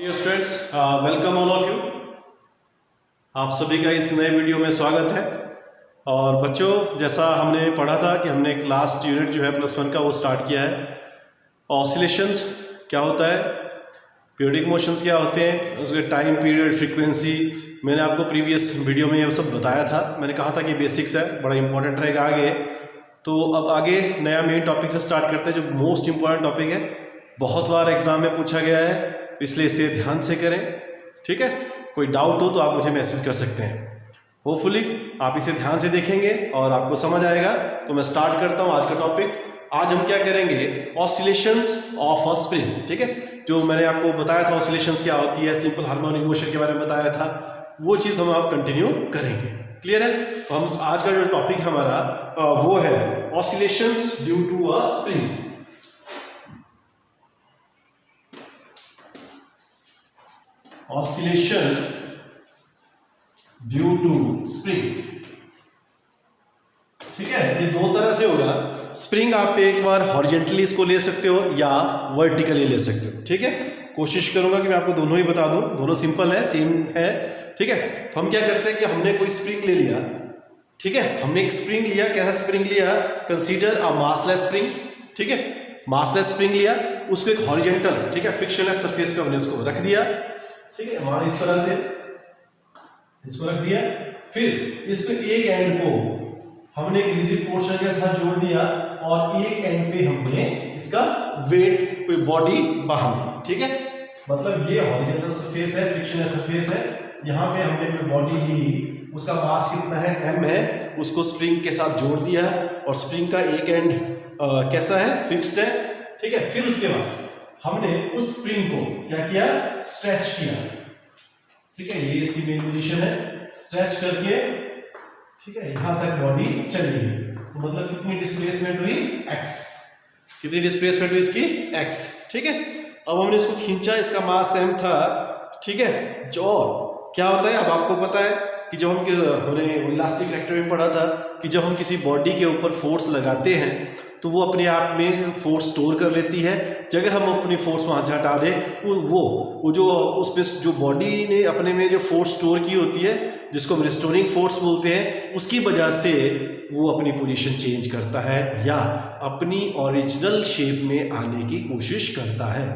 Dear students, welcome all of you. आप सभी का इस नए वीडियो में स्वागत है। और बच्चों, जैसा हमने पढ़ा था कि हमने एक लास्ट यूनिट जो है +1 का वो स्टार्ट किया है। ऑसिलेशंस क्या होता है, पीरियडिक मोशंस क्या होते हैं, उसके टाइम पीरियड, फ्रीक्वेंसी, मैंने आपको प्रीवियस वीडियो में ये सब बताया था। मैंने कहा था कि बेसिक्स है, बड़ा इंपॉर्टेंट रहेगा आगे। तो अब आगे नया मेन टॉपिक से स्टार्ट करते हैं, जो मोस्ट इंपॉर्टेंट टॉपिक है, बहुत बार एग्जाम में पूछा गया है, इसलिए इसे ध्यान से करें। ठीक है, कोई डाउट हो तो आप मुझे मैसेज कर सकते हैं। होपफुली आप इसे ध्यान से देखेंगे और आपको समझ आएगा। तो मैं स्टार्ट करता हूं आज का टॉपिक। आज हम क्या करेंगे, ऑसिलेशंस ऑफ अ स्प्रिंग। ठीक है, जो मैंने आपको बताया था ऑसिलेशंस क्या होती है, सिंपल हार्मोनिक मोशन के बारे में बताया था, वो चीज़ हम आप कंटिन्यू करेंगे। क्लियर है? तो हम आज का जो टॉपिक हमारा वो है oscillations due to a spring. Oscillation due to spring. ठीक है, ये दो तरह से होगा। स्प्रिंग आप एक बार हॉरिजॉन्टली इसको ले सकते हो या वर्टिकली ले सकते हो। ठीक है, कोशिश करूंगा कि मैं आपको दोनों ही बता दूं, दोनों सिंपल है, सेम है। ठीक है, तो हम क्या करते हैं कि हमने कोई स्प्रिंग ले लिया। ठीक है, हमने एक स्प्रिंग लिया। कैसा स्प्रिंग लिया? Consider a massless spring. ठीक है, मासलेस स्प्रिंग लिया, उसको एक हॉरिजॉन्टल, ठीक है, फ्रिक्शनलेस सरफेस पे हमने उसको रख दिया। ठीक है, वहां इस तरह से इसको रख दिया। फिर इस पे एक एंड को हमने एक रिजिड पोर्शन के साथ जोड़ दिया और एक एंड पे हमने इसका वेट, कोई बॉडी बांध दी। ठीक है, मतलब ये हॉरिजॉन्टल सरफेस है, फ्रिक्शनलेस सरफेस है। यहाँ पे हमने कोई बॉडी ली, उसका मास कितना है, m है, उसको स्प्रिंग के साथ जोड़ दिया और स्प्रिंग का एक एंड कैसा है, फिक्स्ड है। ठीक है, फिर उसके बाद हमने उस स्प्रिंग को क्या किया, स्ट्रेच किया। ठीक है, ये इसकी मेन पोजीशन है, स्ट्रेच करके, ठीक है, यहां तक बॉडी चली गई। तो मतलब कितनी डिस्प्लेसमेंट हुई, x। कितनी डिस्प्लेसमेंट हुई इसकी, x। ठीक है, अब हमने इसको खींचा, इसका मास m था। ठीक है, जो क्या होता है, अब आपको पता है कि जब हमने इलास्टिक रिएक्टर में पढ़ा था कि जब हम किसी बॉडी के ऊपर फोर्स लगाते हैं तो वो अपने आप में फोर्स स्टोर कर लेती है। अगर हम अपनी फोर्स वहाँ से हटा दें, वो जो उस पर जो बॉडी ने अपने में जो फोर्स स्टोर की होती है, जिसको हम रिस्टोरिंग फोर्स बोलते हैं, उसकी वजह से वो अपनी पोजीशन चेंज करता है या अपनी ओरिजिनल शेप में आने की कोशिश करता है।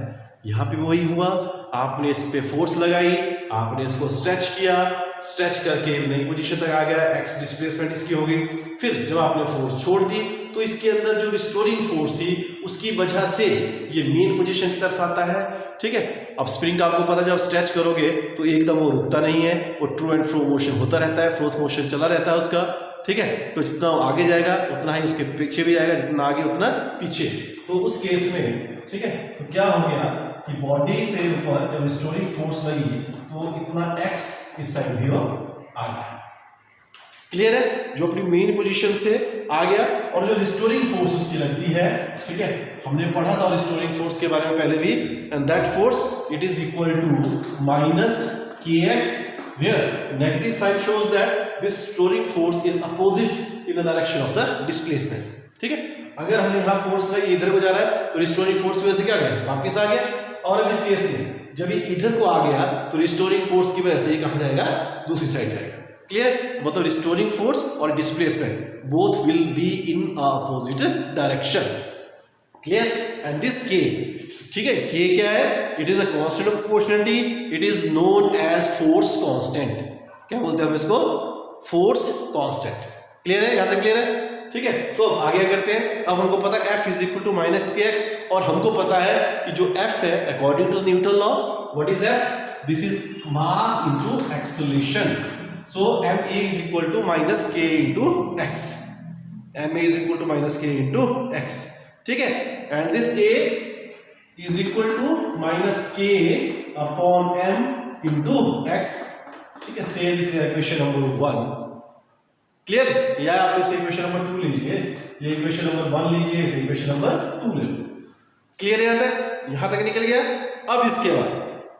यहाँ पे वही हुआ, आपने इस पे फोर्स लगाई, आपने इसको स्ट्रेच किया, स्ट्रेच करके नई पोजीशन तक आ गया, x डिस्प्लेसमेंट इसकी हो गई। फिर जब आपने फोर्स छोड़ दी तो इसके अंदर जो रिस्टोरिंग फोर्स थी उसकी वजह से ये मेन पोजीशन की तरफ आता है। ठीक है, अब स्प्रिंग का आपको पता, जब स्ट्रेच करोगे तो एकदम वो रुकता नहीं है, वो ट्रू एंड फ्रो मोशन होता रहता है, फ्रोथ मोशन चला रहता है उसका। ठीक है, तो जितना आगे जाएगा उतना ही उसके पीछे भी जाएगा, जितना आगे उतना पीछे। तो उस केस में, ठीक है, तो क्या हो गया कि बॉडी के ऊपर जब रिस्टोरिंग फोर्स लगी तो इतना x इस साइड भी आ गया। क्लियर है? जो अपनी मेन पोजीशन से आ गया और जो रिस्टोरिंग फोर्स उसकी लगती है, ठीक है, हमने पढ़ा था रिस्टोरिंग फोर्स के बारे में पहले भी, and that force it is equal to minus kx, where negative sign shows that this restoring force is opposite in the direction of the displacement. ठीक है, अगर हमने यहां फोर्स लगाई, इधर को जा रहा है तो रिस्टोरिंग फोर्स में से क्या गया, वापस आ गया। और अब इस केस में जब ये इधर को आ गया तो रिस्टोरिंग फोर्स की वजह से ये कहां जाएगा, दूसरी साइड जाएगा। क्लियर? मतलब रिस्टोरिंग फोर्स और displacement both will be in opposite direction. Clear? And this k, ठीक है, k क्या है, it is a constant of proportionality, it is known as force constant. क्या बोलते हैं हम इसको, फोर्स कांस्टेंट। क्लियर है? यहां तक क्लियर है? ठीक है, तो अब आगे करते हैं। अब हमको पता है F is equal to minus kx, और हमको पता है कि जो F है according to Newton law, what is F, this is mass into acceleration. So ma is equal to minus k into x, ma is equal to minus k into x। ठीक है, and this a is equal to minus k upon m into x। ठीक है, so this is equation number 1। Clear? या आप इसे equation number 2 लीजिए, ये equation number 1 लीजिए, इसे इक्वेशन नंबर 2 ले लो। क्लियर है? यहां तक निकल गया। अब इसके बाद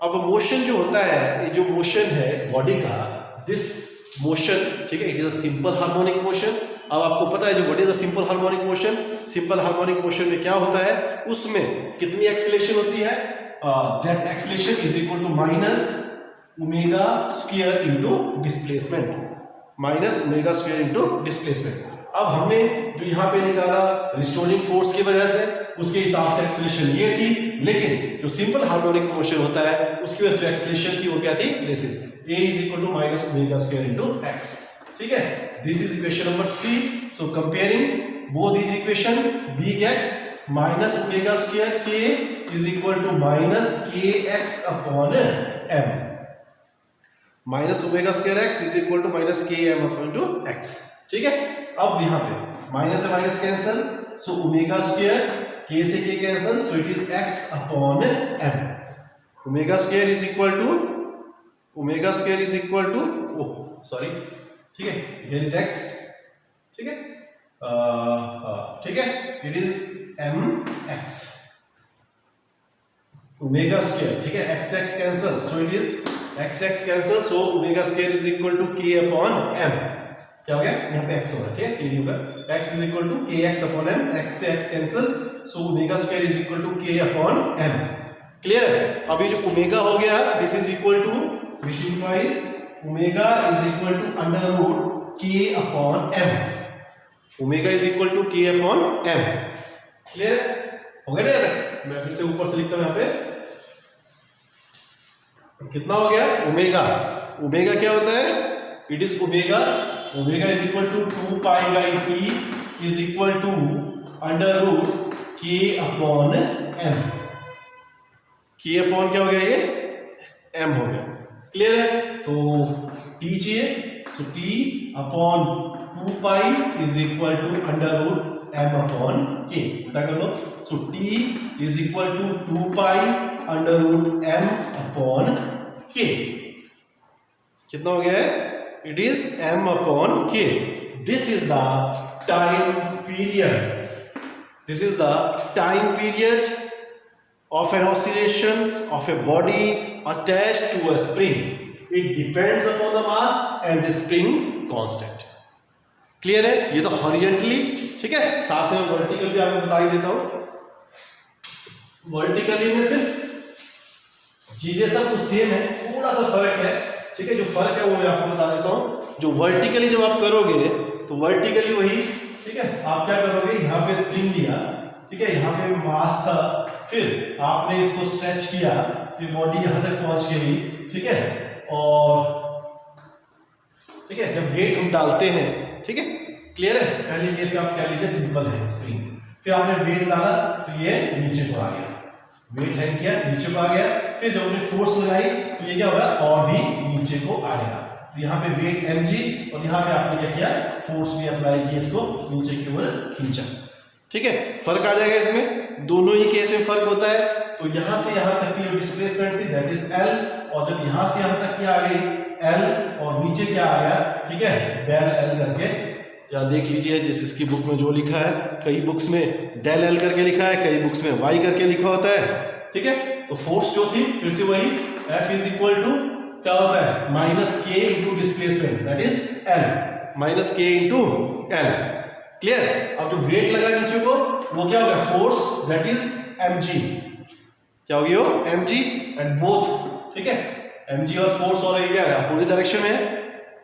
अब मोशन जो होता है, ये जो मोशन है इस बॉडी का, दिस मोशन, ठीक है, it is a simple harmonic motion. अब आपको पता है जो what is a simple harmonic motion, simple harmonic motion में क्या होता है, उसमें कितनी एक्सीलरेशन होती है, that acceleration is equal to minus omega square into displacement, minus omega square into displacement. अब हमने जो यहाँ पे निकाला रिस्टोरिंग फोर्स की वजह से, उसके हिसाब से एक्सेलरेशन ये थी, लेकिन जो सिंपल हार्मोनिक मोशन होता है उसकी वजह से एक्सेलरेशन थी वो क्या थी, this is a is equal to minus omega square into x। ठीक है, this is equation number 3। So comparing both these equation we get minus omega square k is equal to minus kx upon m, minus omega square x is equal to minus km upon to x। ठीक है, अब यहाँ पे minus से minus cancel, so omega square k से k cancel, so it is x upon m। Omega square is equal to oh sorry, ठीक है, here is x, ठीक है, ठीक है, it is mx omega square, ठीक है, x cancel, so it is x cancel, so omega square is equal to k upon m। क्या हो गया, यहाँ पे x हो रहा है, ठीक है, k नहीं होगा, x is equal to kx upon m, x से x cancel, so omega square is equal to k upon m। Clear है? अभी जो ओमेगा हो गया, this is equal to, which implies omega is equal to under root k upon m, omega is equal to k upon m। Clear हो गया ना? मैं फिर से ऊपर से लिखता हूं, यहाँ पे कितना हो गया, ओमेगा क्या होता है, it is omega is equal to 2 pi by t is equal to under root k upon m। k upon क्या हो गया, ये m हो गया। क्लियर है? तो t चाहिए, so t upon 2 pi is equal to under root m upon k। पता कर लो, so t is equal to 2 pi under root m upon k। कितना हो गया है, it is m upon k। This is the time period of an oscillation of a body attached to a spring. It depends upon the mass and the spring constant. Clear है? ये तो horizontally, ठीक है, साथ में vertical भी आपको बता ही देता हूं। वर्टिकली में सिर्फ चीजें सब कुछ सेम है, थोड़ा सा फर्क है, ठीक है, जो फर्क है वो मैं आपको बता देता हूं। जो वर्टिकली जब आप करोगे तो वर्टिकली वही, ठीक है, आप क्या करोगे, यहाँ पे स्प्रिंग लिया, ठीक है, यहाँ पे मास था, फिर आपने इसको स्ट्रेच किया, फिर बॉडी यहां तक पहुंच गई, ठीक है, और ठीक है, जब वेट हम डालते हैं, ठीक है, क्लियर है, पहले केस में आप कह लीजिए सिंपल है स्प्रिंग, फिर आपने वेट डाला तो ये नीचे को आ गया, वेट हैंग किया नीचे को आ गया, फिर जब आपने फोर्स लगाई तो ये क्या होगा, और भी नीचे को आएगा। तो यहाँ पे वेट mg और यहाँ पे आपने क्या किया, फोर्स भी अप्लाई किया, इसको नीचे की ओर खींचा। ठीक है, फर्क आ जाएगा इसमें, दोनों ही केस में फर्क होता है। तो यहां से यहां तक की जो डिस्प्लेसमेंट थी दैट इज L, और जब यहां से यहां तक की आ गई L और नीचे क्या आ गया, ठीक है, डेल L करके, या देख लीजिए जिस इसकी बुक में जो लिखा है, कई बुक्स में डेल L करके लिखा है, कई बुक्स में Y करके लिखा होता है। ठीक है, तो फोर्स जो थी फिर से वही F इज इक्वल टू क्या होता है, minus K into displacement that is L, minus K into L। Clear? अब जो वेट लगा नीचे को वो क्या हो गया, फोर्स दैट इज mg, क्या हो गया, mg एंड बोथ, ठीक है, mg और फोर्स और ये क्या है, अपोजिट डायरेक्शन में है।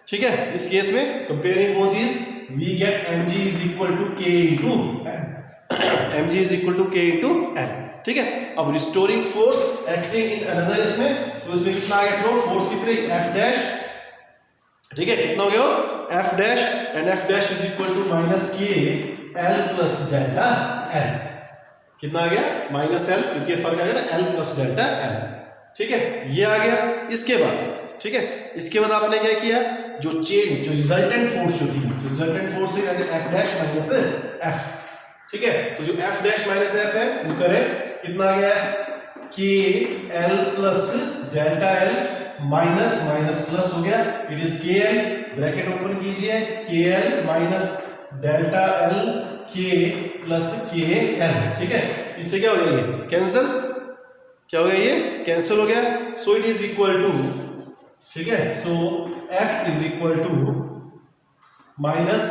ठीक है, इस केस में comparing both is we get mg is equal to k into m, mg is equal to k into m। ठीक है, अब restoring force acting in another, इसमें तो इसमें कितना आ गया, फोर्स कितने, f डैश, ठीक है, कितना हो गया, f dash, and f dash is equal to minus k l plus delta l, कितना आ गया, माइनस l, क्योंकि फर्क आ गया ना, l प्लस डेल्टा l। ठीक है, ये आ गया। इसके बाद, ठीक है, इसके बाद आपने क्या किया, जो चेंज, जो रिजल्टेंट फोर्स जो थी, जो रिजल्टेंट फोर्स है f डैश माइनस f। ठीक है, तो जो f डैश माइनस f है वो करें, कितना आ गया, k l plus delta l minus minus plus हो गया, इट इज के एल, ब्रैकेट ओपन कीजिए, के एल माइनस डेल्टा एल के प्लस के एल। ठीक है, इससे क्या हो गया, ये कैंसिल, क्या हो गया, ये कैंसिल हो गया। So it is equal to, ठीक है, so F is equal to minus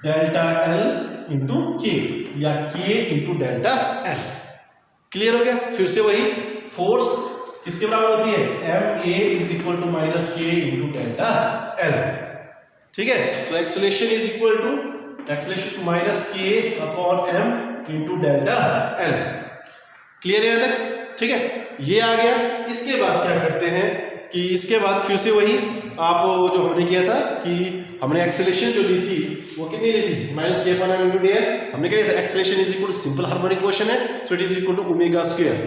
delta L into K, या के इंटू डेल्टा एल। क्लियर हो गया? फिर से वही फोर्स किसके बराबर होती है, M A is equal to minus K into delta L, ठीक है। So acceleration is equal to minus K upon M into delta L. Clear है तक, ठीक है। ये आ गया। इसके बाद क्या करते हैं कि इसके बाद फिर से वही आप जो हमने किया था कि हमने एक्सेलरेशन जो ली थी वो कितनी ली थी, minus K upon M into D L. हमने क्या लिया था, acceleration is equal to simple harmonic motion है, so it is equal to omega square,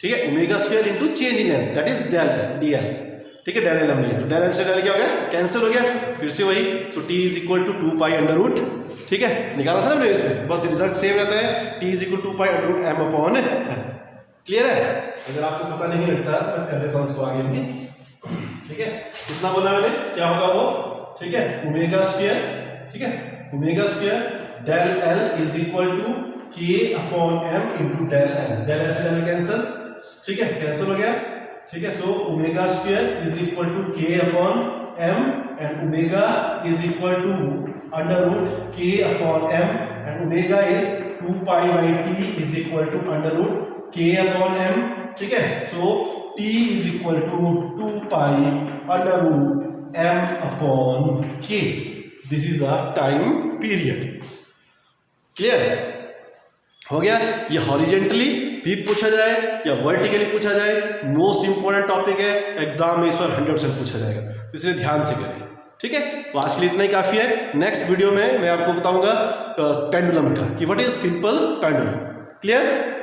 ठीक है। Omega square into change in length, that is del D L, ठीक है। Del L हमने, तो डेल एल से डेल क्या हो गया, कैंसिल हो गया। फिर से वही, so T is equal to 2 pi under root, ठीक है, निकाला था ना हमने इसमें, बस रिजल्ट सेम रहता है, t is equal to 2 pi under root M upon l. Clear है। अगर आपको पता नहीं लगता मैं कर देता हूँ इसको आगे भी, ठीक है। कितना बोला मैंने, क्या होगा वो, ठीक है, ओमेगा स्क्वायर, ठीक है, omega square del L is equal to K upon M into del L, del L से डेल कैंसिल, ठीक है, कैंसिल हो गया, ठीक है। So omega square is equal to K upon M and omega is equal to under root K upon M and omega is 2 pi by T is equal to under root K upon M, ठीक है। So T is equal to 2 pi under root M upon K, this is a time period. Clear हो गया। ये horizontally भी पूछा जाए या vertically पूछा जाए, मोस्ट इंपॉर्टेंट टॉपिक है, एग्जाम में इस पर 100% पूछा जाएगा, तो इसलिए ध्यान से करें, ठीक है। तो आज के लिए इतना ही काफी है। नेक्स्ट वीडियो में मैं आपको बताऊंगा पेंडुलम का, कि what is simple pendulum. Clear.